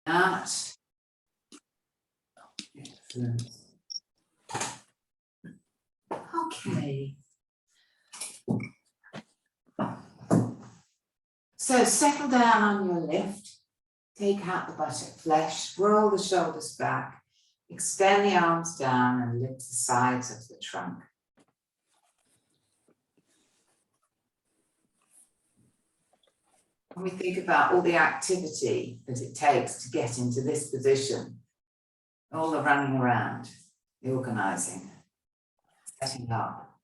Out. Excellent. Okay. So settle down on your lift. Take out the buttock flesh, roll the shoulders back, extend the arms down and lift the sides of the trunk. When we think about all the activity that it takes to get into this position, all the running around, the organising, setting up,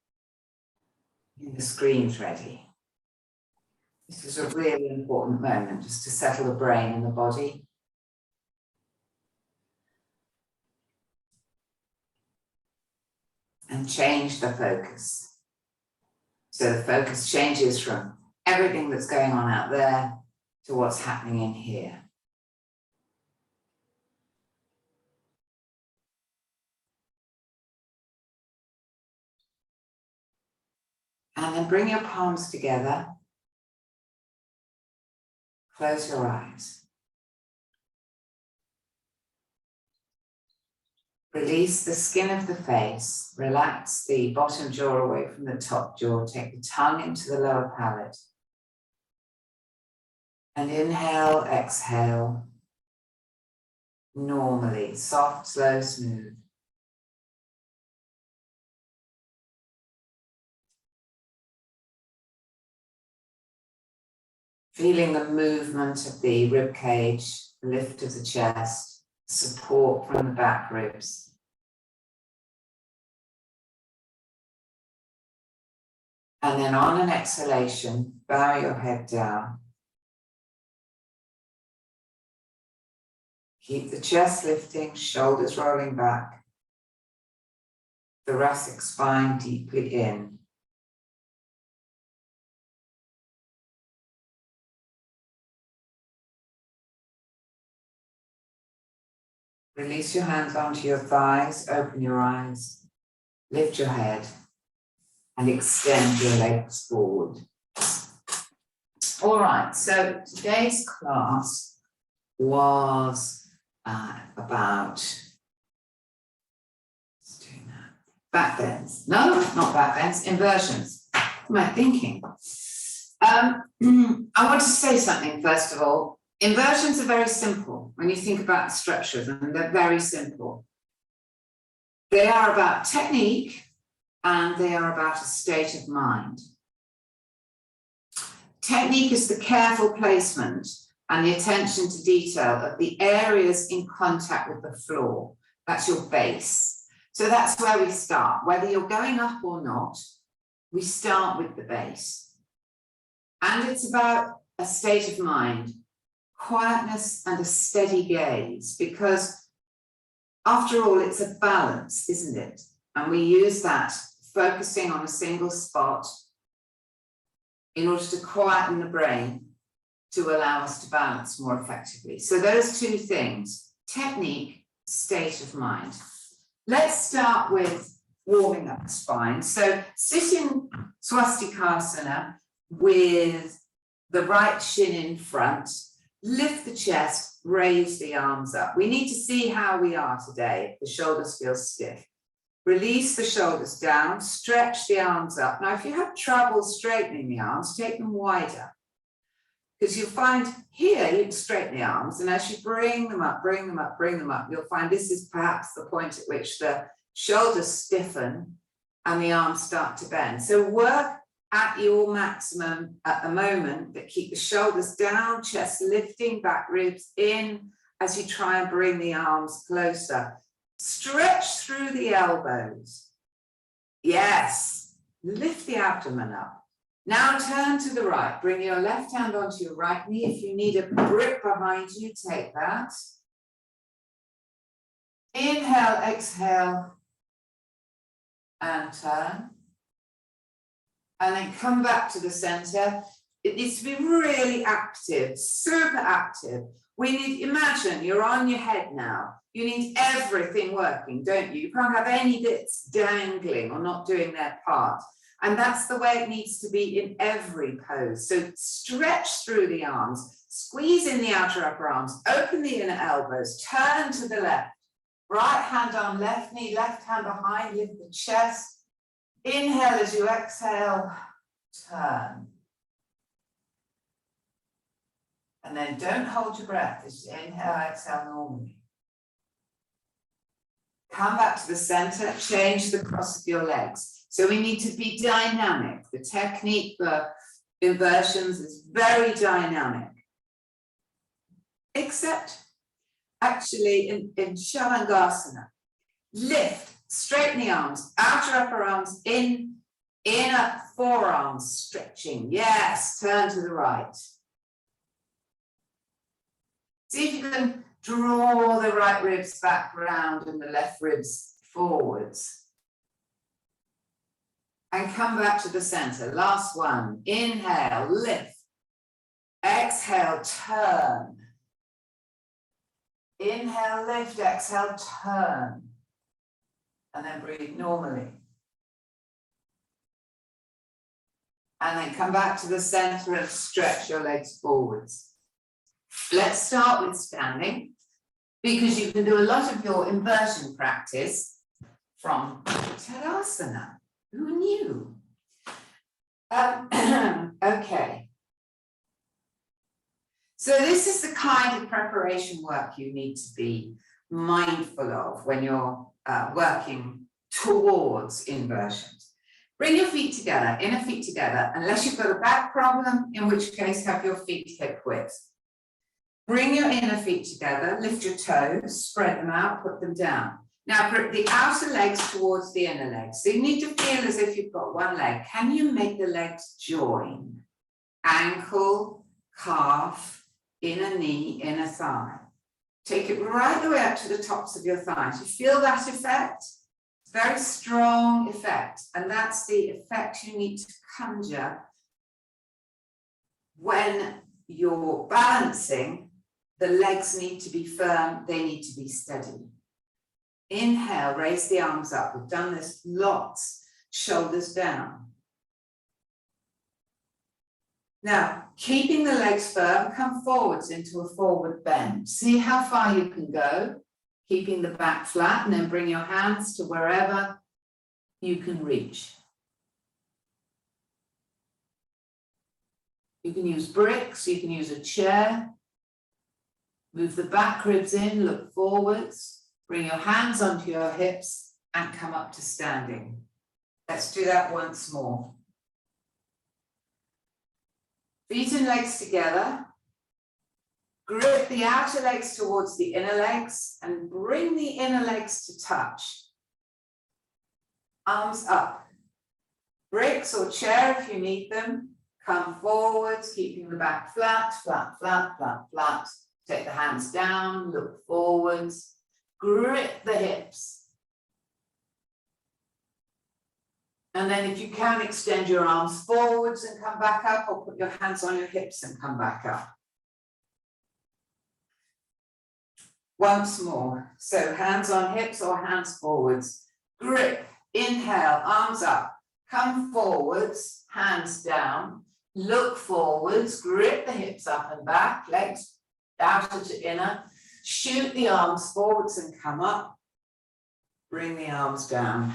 getting the screens ready. This is a really important moment just to settle the brain and the body. And change the focus. So the focus changes from everything that's going on out there to what's happening in here. And then bring your palms together. Close your eyes. Release the skin of the face. Relax the bottom jaw away from the top jaw. Take the tongue into the lower palate. And inhale, exhale. Normally, soft, slow, smooth. Feeling the movement of the rib cage, lift of the chest, support from the back ribs. And then on an exhalation, bow your head down. Keep the chest lifting, shoulders rolling back. Thoracic spine deeply in. Release your hands onto your thighs, open your eyes, lift your head, and extend your legs forward. All right, so today's class was about back bends. No, not back bends, inversions. What am I thinking? I want to say something first of all. Inversions are very simple when you think about the structure of them, they're very simple. They are about technique and they are about a state of mind. Technique is the careful placement and the attention to detail of the areas in contact with the floor. That's your base. So that's where we start. Whether you're going up or not, we start with the base. And it's about a state of mind. Quietness and a steady gaze, because after all, it's a balance, isn't it? And we use that focusing on a single spot in order to quieten the brain to allow us to balance more effectively. So those two things, technique, state of mind. Let's start with warming up the spine. So sit in Swastikasana with the right shin in front. Lift the chest, raise the arms up. We need to see how we are today. The shoulders feel stiff. Release the shoulders down, stretch the arms up. Now, if you have trouble straightening the arms, take them wider. Because you'll find here, you can straighten the arms, and as you bring them up, bring them up, bring them up, you'll find this is perhaps the point at which the shoulders stiffen and the arms start to bend. So work at your maximum at the moment, but keep the shoulders down, chest lifting, back ribs in as you try and bring the arms closer. Stretch through the elbows. Yes, lift the abdomen up. Now turn to the right. Bring your left hand onto your right knee. If you need a grip behind you, take that. Inhale, exhale, and turn. And then come back to the center. It needs to be really active, super active. We need, imagine you're on your head now. You need everything working, don't you? You can't have any bits dangling or not doing their part. And that's the way it needs to be in every pose. So stretch through the arms, Squeeze in the outer upper arms, open the inner elbows, turn to the left. Right hand on left knee, left hand behind, lift the chest. Inhale as you exhale, turn. And then don't hold your breath, just inhale, exhale normally. Come back to the center, change the cross of your legs. So we need to be dynamic. The technique for inversions is very dynamic. Except actually in Shavangasana. Lift, straighten the arms, outer upper arms in, inner forearms stretching. Yes, turn to the right. See if you can draw the right ribs back round and the left ribs forwards. And come back to the center. Last one. Inhale, lift. Exhale, turn. Inhale, lift, exhale, turn. And then breathe normally. And then come back to the center and stretch your legs forwards. Let's start with standing, because you can do a lot of your inversion practice from Tadasana. Who knew? Okay. So this is the kind of preparation work you need to be mindful of when you're working towards inversions. Bring your feet together, inner feet together, unless you've got a back problem, in which case have your feet hip width. Bring your inner feet together, lift your toes, spread them out, put them down. Now grip the outer legs towards the inner legs. So you need to feel as if you've got one leg. Can you make the legs join? Ankle, calf, inner knee, inner thigh. Take it right the way up to the tops of your thighs. You feel that effect? It's a very strong effect. And that's the effect you need to conjure when you're balancing. The legs need to be firm, they need to be steady. Inhale, raise the arms up. We've done this lots. Shoulders down. Now, keeping the legs firm, come forwards into a forward bend. See how far you can go, keeping the back flat, and then bring your hands to wherever you can reach. You can use bricks, you can use a chair. Move the back ribs in, look forwards, bring your hands onto your hips and come up to standing. Let's do that once more. Feet and legs together. Grip the outer legs towards the inner legs and bring the inner legs to touch. Arms up. Bricks or chair if you need them. Come forwards, keeping the back flat, flat, flat, flat, flat. Take the hands down, look forwards, grip the hips. And then if you can, extend your arms forwards and come back up, or put your hands on your hips and come back up. Once more. So hands on hips or hands forwards. Grip, inhale, arms up, come forwards, hands down, look forwards, grip the hips up and back, legs outer to inner, shoot the arms forwards and come up, bring the arms down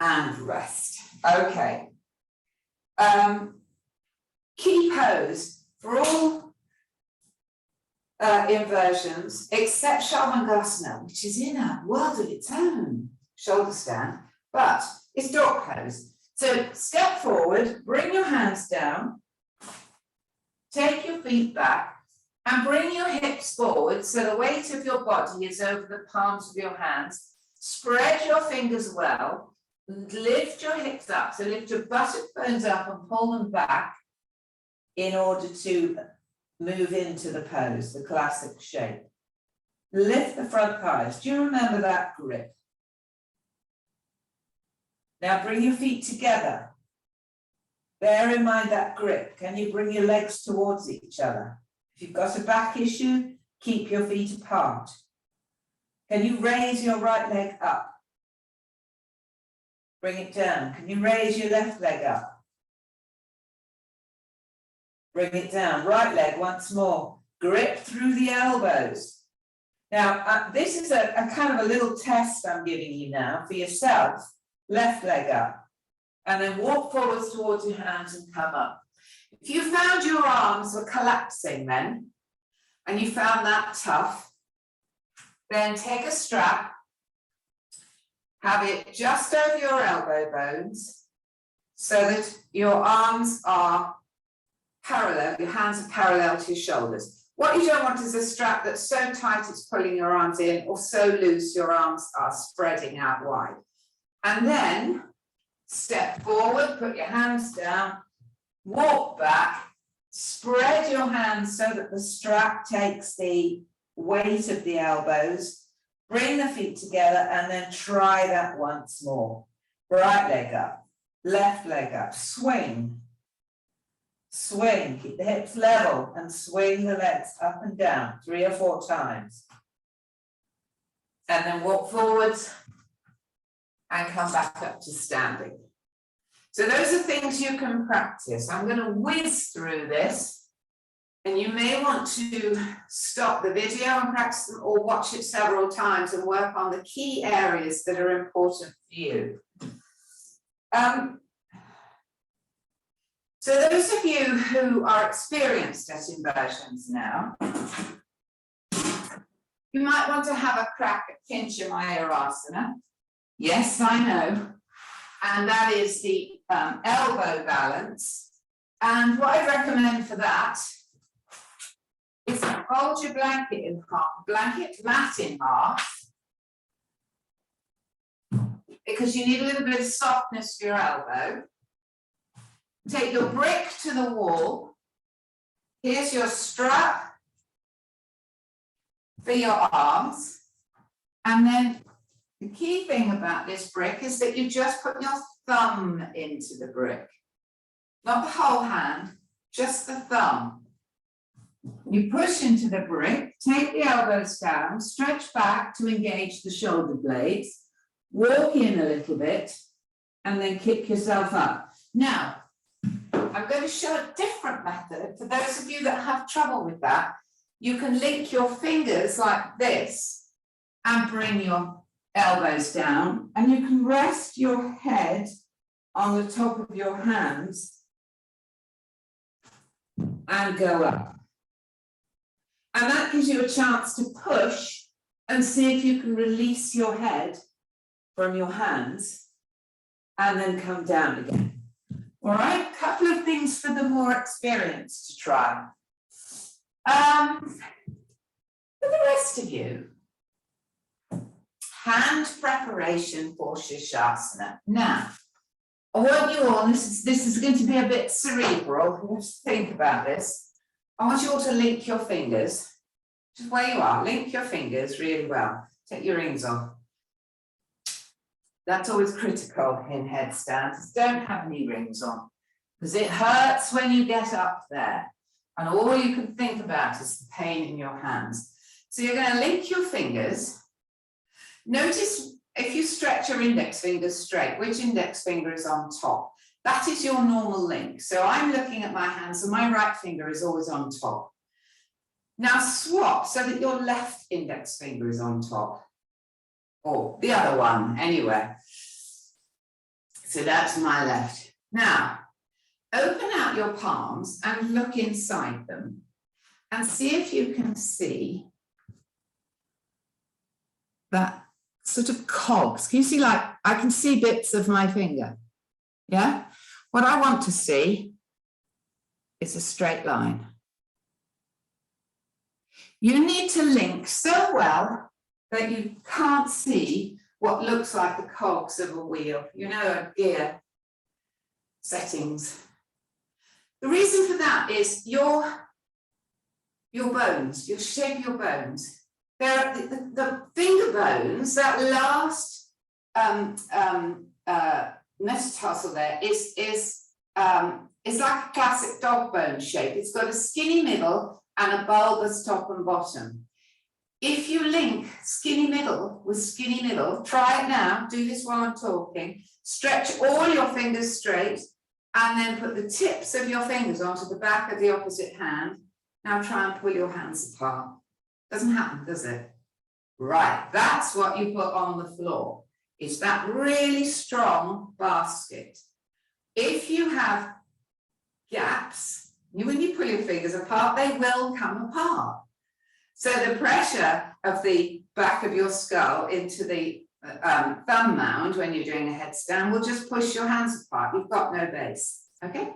and rest. Okay. Key pose for all inversions except Shavangasana, which is in a world of its own, shoulder stand, but it's dog pose. So step forward, bring your hands down, take your feet back and bring your hips forward so the weight of your body is over the palms of your hands. Spread your fingers well, lift your hips up. So lift your buttock bones up and pull them back in order to move into the pose, the classic shape. Lift the front thighs. Do you remember that grip? Now bring your feet together. Bear in mind that grip. Can you bring your legs towards each other? If you've got a back issue, keep your feet apart. Can you raise your right leg up? Bring it down. Can you raise your left leg up? Bring it down. Right leg once more. Grip through the elbows. Now, this is a kind of a little test I'm giving you now for yourself. Left leg up. And then walk forwards towards your hands and come up. If you found your arms were collapsing then, and you found that tough, then take a strap, have it just over your elbow bones, so that your arms are parallel, your hands are parallel to your shoulders. What you don't want is a strap that's so tight it's pulling your arms in, or so loose your arms are spreading out wide. And then step forward, put your hands down, walk back, spread your hands so that the strap takes the weight of the elbows, bring the feet together, and then try that once more. Right leg up, left leg up, swing. Swing, keep the hips level and swing the legs up and down 3 or 4 times. And then walk forwards and come back up to standing. So those are things you can practice. I'm going to whiz through this, and you may want to stop the video and practice them, or watch it several times and work on the key areas that are important for you. So those of you who are experienced at inversions now, you might want to have a crack at Pincha Mayurasana. Yes, I know. And that is the elbow balance. And what I recommend for that is to fold your blanket in half, blanket mat in half, because you need a little bit of softness for your elbow. Take your brick to the wall. Here's your strap for your arms. And then the key thing about this brick is that you just put your thumb into the brick. Not the whole hand, just the thumb. You push into the brick, take the elbows down, stretch back to engage the shoulder blades, walk in a little bit, and then kick yourself up. Now, I'm going to show a different method. For those of you that have trouble with that, you can link your fingers like this and bring your elbows down, and you can rest your head on the top of your hands and go up. And that gives you a chance to push and see if you can release your head from your hands and then come down again. All right, couple of things for the more experienced to try. For the rest of you, hand preparation for Shirshasana. Now, I want you all, this is going to be a bit cerebral, you have to think about this. I want you all to link your fingers, just where you are, link your fingers really well. Take your rings off. That's always critical in headstands. Don't have any rings on, because it hurts when you get up there. And all you can think about is the pain in your hands. So you're going to link your fingers. Notice if you stretch your index fingers straight, which index finger is on top? That is your normal link. So I'm looking at my hands, and my right finger is always on top. Now swap so that your left index finger is on top. Or the other one, anyway. So that's my left. Now, open out your palms and look inside them and see if you can see that sort of cogs. Can you see, like, I can see bits of my finger, yeah? What I want to see is a straight line. You need to link so well that you can't see what looks like the cogs of a wheel, you know, a gear settings. The reason for that is your bones, your shape of your bones. They're the finger bones, that last metatarsal there is like a classic dog bone shape. It's got a skinny middle and a bulbous top and bottom. If you link skinny middle with skinny middle, try it now, do this while I'm talking, stretch all your fingers straight And then put the tips of your fingers onto the back of the opposite hand. Now try and pull your hands apart. Doesn't happen, does it? Right, that's what you put on the floor. Is that really strong basket. If you have gaps, when you pull your fingers apart, they will come apart. So the pressure of the back of your skull into the thumb mound when you're doing a headstand will just push your hands apart. You've got no base, okay?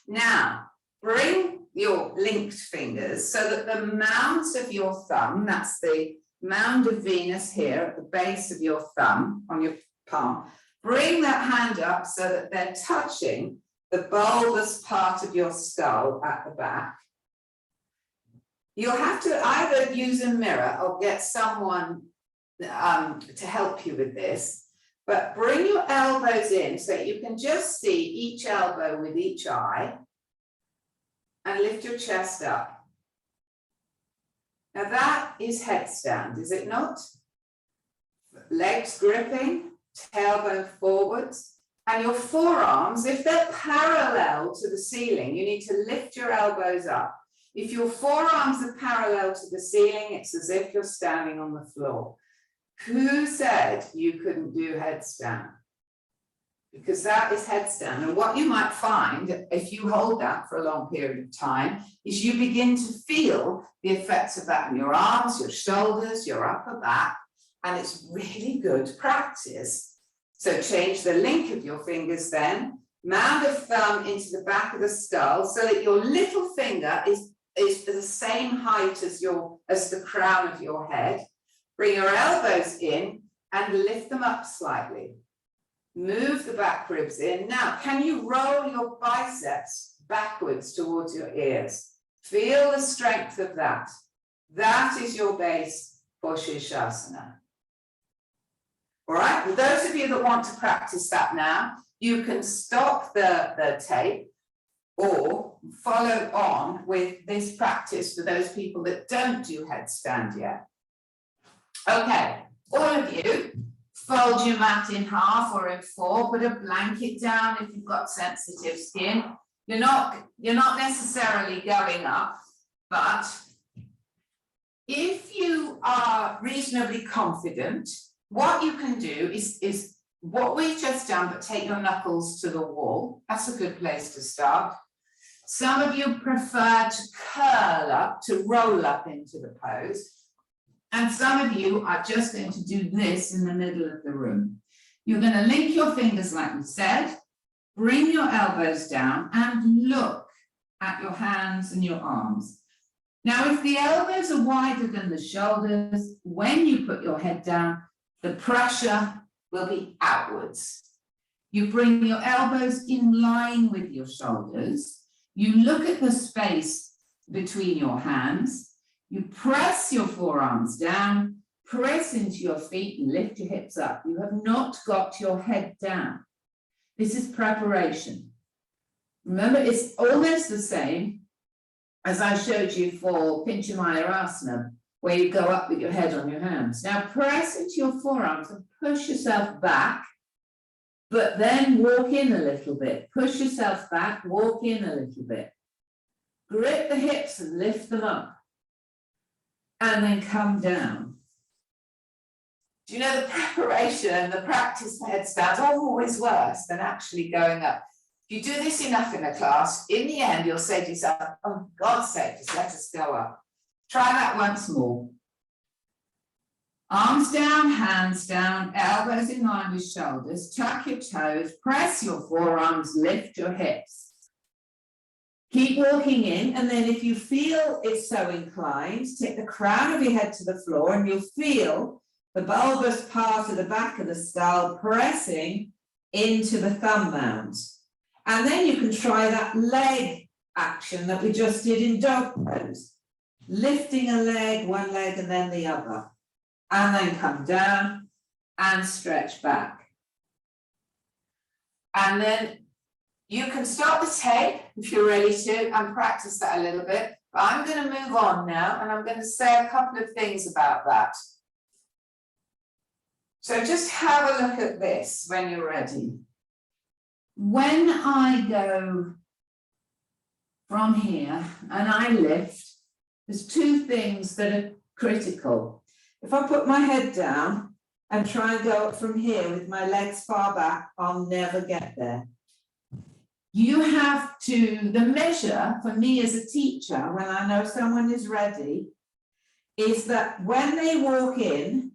Now, bring your linked fingers so that the mounds of your thumb, that's the mound of Venus here at the base of your thumb on your palm, bring that hand up so that they're touching the bulbous part of your skull at the back. You'll have to either use a mirror or get someone to help you with this, but bring your elbows in so you can just see each elbow with each eye and lift your chest up. Now that is headstand, is it not? Legs gripping, tailbone forwards, and your forearms, if they're parallel to the ceiling, you need to lift your elbows up. If your forearms are parallel to the ceiling, it's as if you're standing on the floor. Who said you couldn't do headstand? Because that is headstand. And what you might find, if you hold that for a long period of time, is you begin to feel the effects of that in your arms, your shoulders, your upper back, and it's really good practice. So change the link of your fingers then, mound of thumb into the back of the skull so that your little finger is the same height as the crown of your head. Bring your elbows in and lift them up slightly. Move the back ribs in. Now, can you roll your biceps backwards towards your ears? Feel the strength of that. That is your base for Shirshasana. All right, for those of you that want to practice that now, you can stop the tape or follow on with this practice for those people that don't do headstand yet. Okay, all of you, fold your mat in half or in four, put a blanket down if you've got sensitive skin. You're not necessarily going up, but if you are reasonably confident, what you can do is what we've just done, but take your knuckles to the wall. That's a good place to start. Some of you prefer to curl up, to roll up into the pose. And some of you are just going to do this in the middle of the room. You're going to link your fingers like we said, bring your elbows down and look at your hands and your arms. Now, if the elbows are wider than the shoulders, when you put your head down, the pressure will be outwards. You bring your elbows in line with your shoulders. You look at the space between your hands. You press your forearms down, press into your feet and lift your hips up. You have not got your head down. This is preparation. Remember, it's almost the same as I showed you for Pinchamayurasana, where you go up with your head on your hands. Now press into your forearms and push yourself back, but then walk in a little bit. Push yourself back, walk in a little bit. Grip the hips and lift them up. And then come down. Do you know the preparation and the practice for headstands are always worse than actually going up? If you do this enough in a class, in the end, you'll say to yourself, oh, for God's sake, just let us go up. Try that once more. Arms down, hands down, elbows in line with shoulders, tuck your toes, press your forearms, lift your hips. Keep walking in, and then if you feel it's so inclined, take the crown of your head to the floor and you'll feel the bulbous part of the back of the skull pressing into the thumb mounds. And then you can try that leg action that we just did in dog pose. Lifting a leg, one leg and then the other. And then come down and stretch back. And then you can stop the tape if you're ready to and practice that a little bit. But I'm going to move on now and I'm going to say a couple of things about that. So just have a look at this when you're ready. when I go from here and I lift, there's two things that are critical. If I put my head down and try and go up from here with my legs far back, I'll never get there. You have to, the measure for me as a teacher, when I know someone is ready, is that when they walk in,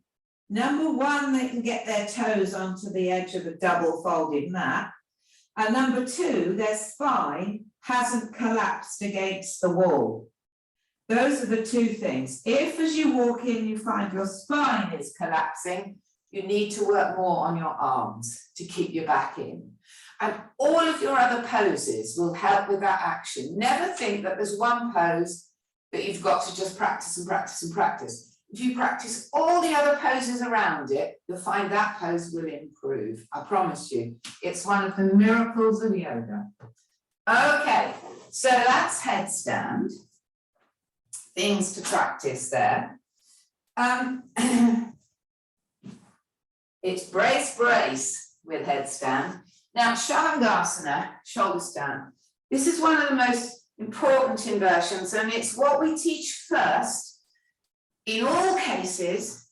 number one, they can get their toes onto the edge of a double folded mat. And number two, their spine hasn't collapsed against the wall. Those are the two things. If as you walk in, you find your spine is collapsing, you need to work more on your arms to keep your back in. And all of your other poses will help with that action. Never think that there's one pose that you've got to just practice and practice and practice. If you practice all the other poses around it, you'll find that pose will improve. I promise you. It's one of the miracles of yoga. Okay, so that's headstand. Things to practice there. It's brace, brace with headstand. Now, Shavasana, shoulder stand. This is one of the most important inversions, and it's what we teach first. In all cases,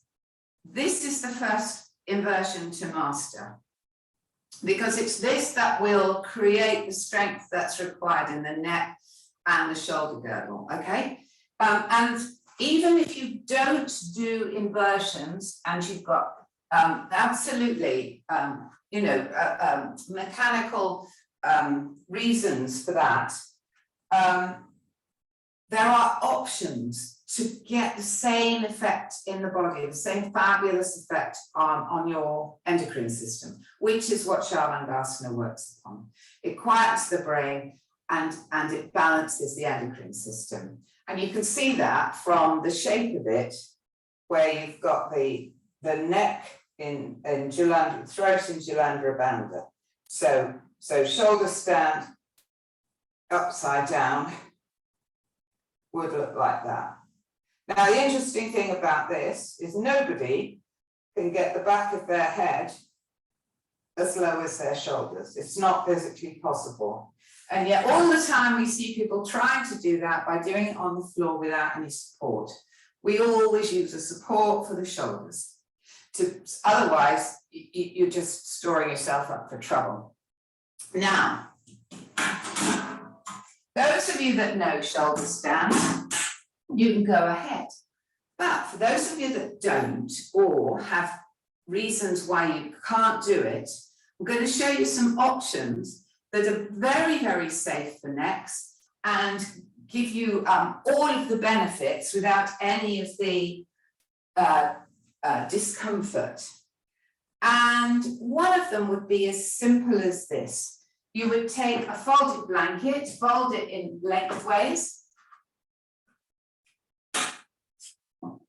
this is the first inversion to master, because it's this that will create the strength that's required in the neck and the shoulder girdle, okay? And even if you don't do inversions and you've got absolutely, mechanical reasons for that, there are options to get the same effect in the body, the same fabulous effect on your endocrine system, which is what Shavasana works upon. It quiets the brain and it balances the endocrine system. And you can see that from the shape of it, where you've got the neck in Jalandhara, throat in Jalandhara Bandha. So shoulder stand upside down would look like that. Now, the interesting thing about this is nobody can get the back of their head as low as their shoulders. It's not physically possible. And yet all the time we see people trying to do that by doing it on the floor without any support. We always use a support for the shoulders. Otherwise, you're just storing yourself up for trouble. Now, those of you that know shoulder stand, you can go ahead. But for those of you that don't, or have reasons why you can't do it, I'm going to show you some options that are very, very safe for necks and give you all of the benefits without any of the discomfort. And one of them would be as simple as this. You would take a folded blanket, fold it in lengthways,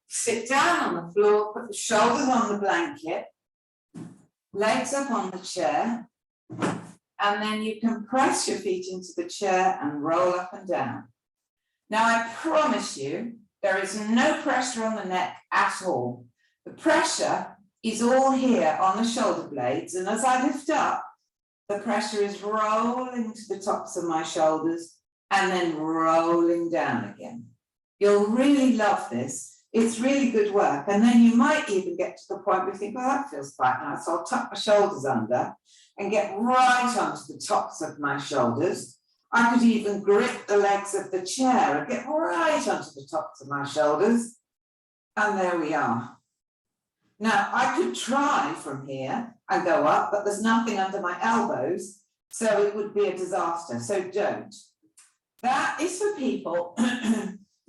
sit down on the floor, put the shoulders on the blanket, legs up on the chair, and then you can press your feet into the chair and roll up and down. Now, I promise you, there is no pressure on the neck at all. The pressure is all here on the shoulder blades, and as I lift up, the pressure is rolling to the tops of my shoulders and then rolling down again. You'll really love this. It's really good work. And then you might even get to the point where you think, well, that feels quite nice. So I'll tuck my shoulders under and get right onto the tops of my shoulders. I could even grip the legs of the chair and get right onto the tops of my shoulders. And there we are. Now, I could try from here and go up, but there's nothing under my elbows, so it would be a disaster. So don't. That is for people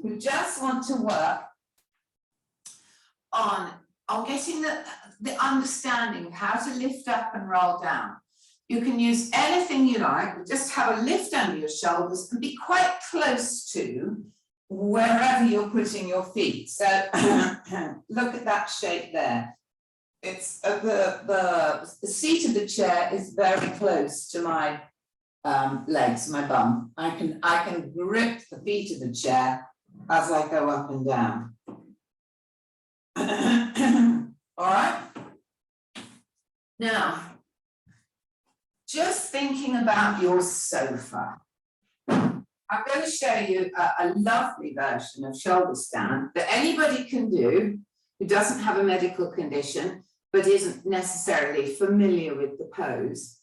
who just want to work on getting the understanding of how to lift up and roll down. You can use anything you like, but just have a lift under your shoulders and be quite close to wherever you're putting your feet. So look at that shape there. It's the seat of the chair is very close to my legs, my bum. I can grip the feet of the chair as I go up and down. All right. Now, just thinking about your sofa. I'm going to show you a lovely version of shoulder stand that anybody can do who doesn't have a medical condition but isn't necessarily familiar with the pose.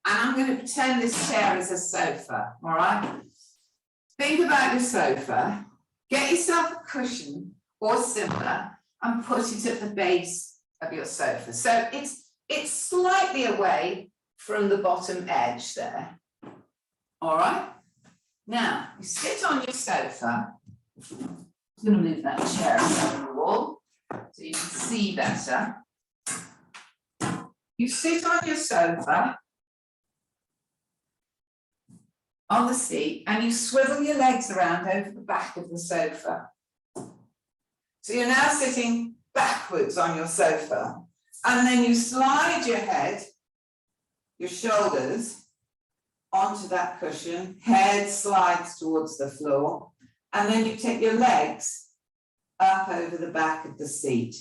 And I'm going to pretend this chair is a sofa, all right? Think about your sofa, get yourself a cushion or similar and put it at the base of your sofa. So it's slightly away from the bottom edge there, all right? Now, you sit on your sofa. I'm going to move that chair along the wall so you can see better. You sit on your sofa on the seat and you swivel your legs around over the back of the sofa. So you're now sitting backwards on your sofa, and then you slide your head, your shoulders onto that cushion, head slides towards the floor, and then you take your legs up over the back of the seat.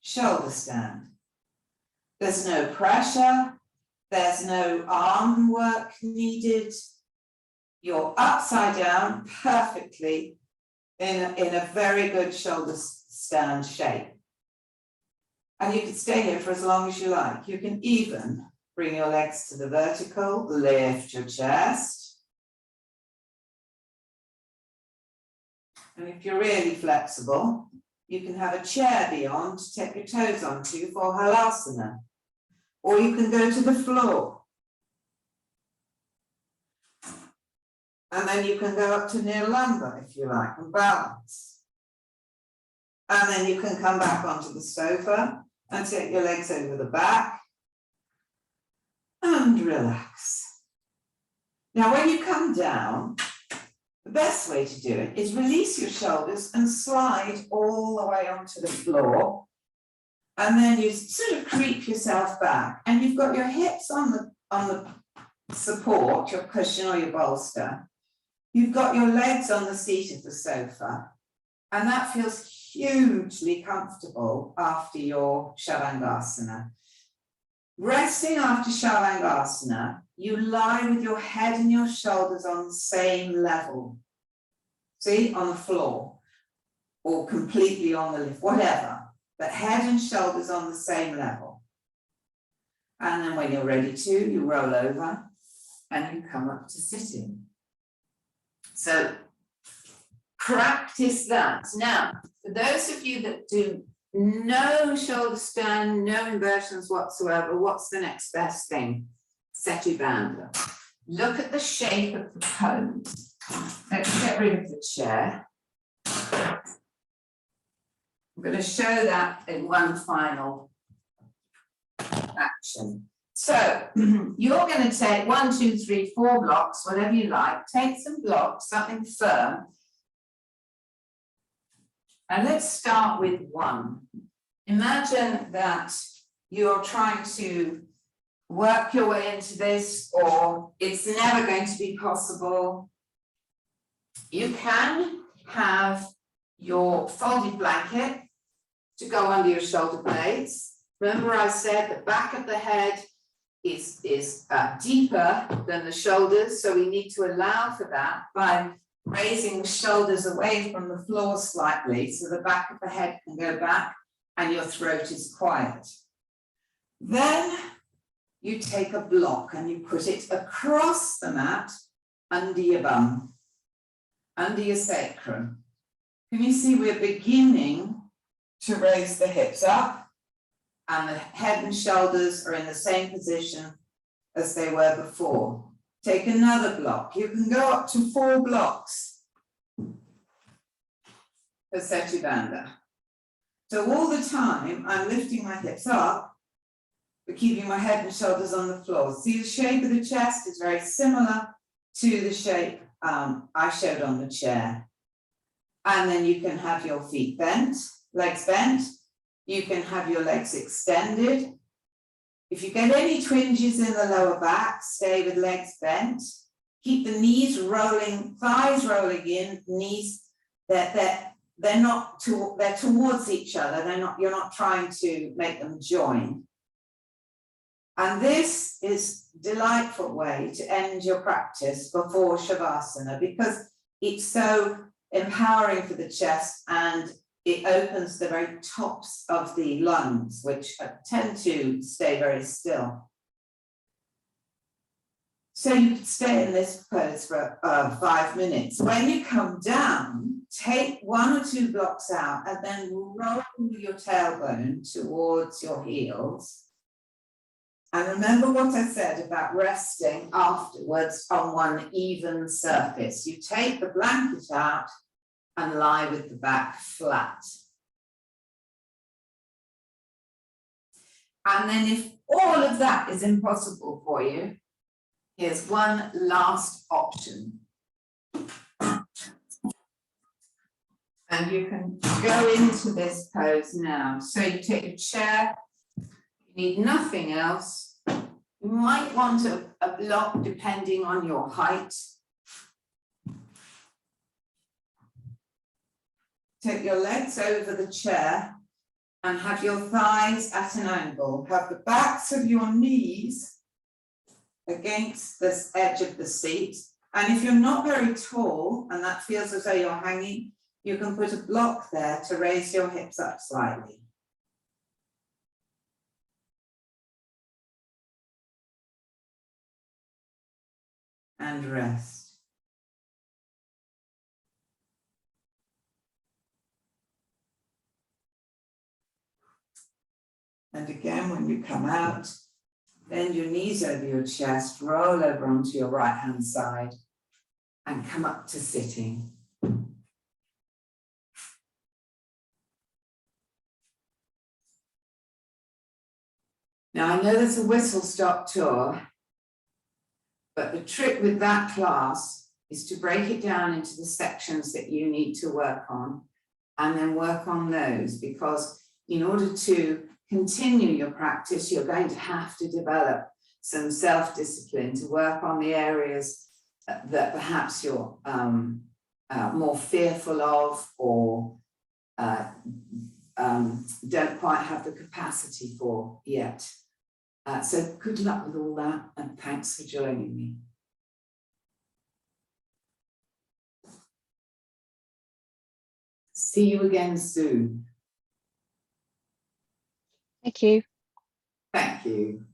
Shoulder stand. There's no pressure, there's no arm work needed. You're upside down perfectly in a very good shoulder stand shape. And you can stay here for as long as you like. You can even bring your legs to the vertical, lift your chest. And if you're really flexible, you can have a chair beyond to take your toes onto for halasana. Or you can go to the floor. And then you can go up to near lumbar if you like and balance. And then you can come back onto the sofa and take your legs over the back. And relax. Now, when you come down, the best way to do it is release your shoulders and slide all the way onto the floor. And then you sort of creep yourself back. And you've got your hips on the support, your cushion or your bolster. You've got your legs on the seat of the sofa. And that feels hugely comfortable after your Shavangasana. Resting after Shavangasana, you lie with your head and your shoulders on the same level. See, on the floor, or completely on the lift, whatever. But head and shoulders on the same level. And then when you're ready to, you roll over and you come up to sitting. So practice that. Now, for those of you that do no shoulder stand, no inversions whatsoever, what's the next best thing? Setu Bandha. Look at the shape of the pose. Let's get rid of the chair. I'm going to show that in one final action. So you're going to take 1, 2, 3, 4 blocks, whatever you like. Take some blocks, something firm. And let's start with 1. Imagine that you're trying to work your way into this, or it's never going to be possible. You can have your folded blanket to go under your shoulder blades. Remember I said the back of the head is deeper than the shoulders, so we need to allow for that by raising the shoulders away from the floor slightly so the back of the head can go back and your throat is quiet. Then you take a block and you put it across the mat under your bum, under your sacrum. Can you see we're beginning to raise the hips up and the head and shoulders are in the same position as they were before. Take another block. You can go up to 4 blocks for Setu Bandha. So all the time I'm lifting my hips up, but keeping my head and shoulders on the floor. See, the shape of the chest is very similar to the shape I showed on the chair. And then you can have your feet bent, legs bent. You can have your legs extended. If you get any twinges in the lower back, stay with legs bent. Keep the knees rolling, thighs rolling in, knees, they're towards each other. You're not trying to make them join. And this is a delightful way to end your practice before Shavasana, because it's so empowering for the chest and it opens the very tops of the lungs, which tend to stay very still. So you can stay in this pose for 5 minutes. When you come down, take 1 or 2 blocks out and then roll your tailbone towards your heels. And remember what I said about resting afterwards on one even surface. You take the blanket out and lie with the back flat. And then if all of that is impossible for you, here's one last option. And you can go into this pose now. So you take a chair, you need nothing else. You might want a block depending on your height. Take your legs over the chair and have your thighs at an angle. Have the backs of your knees against this edge of the seat. And if you're not very tall and that feels as though you're hanging, you can put a block there to raise your hips up slightly. And rest. And again, when you come out, bend your knees over your chest, roll over onto your right hand side and come up to sitting. Now I know there's a whistle stop tour, but the trick with that class is to break it down into the sections that you need to work on and then work on those, because in order to continue your practice, you're going to have to develop some self-discipline to work on the areas that perhaps you're more fearful of or don't quite have the capacity for yet. So good luck with all that, and thanks for joining me. See you again soon. Thank you. Thank you.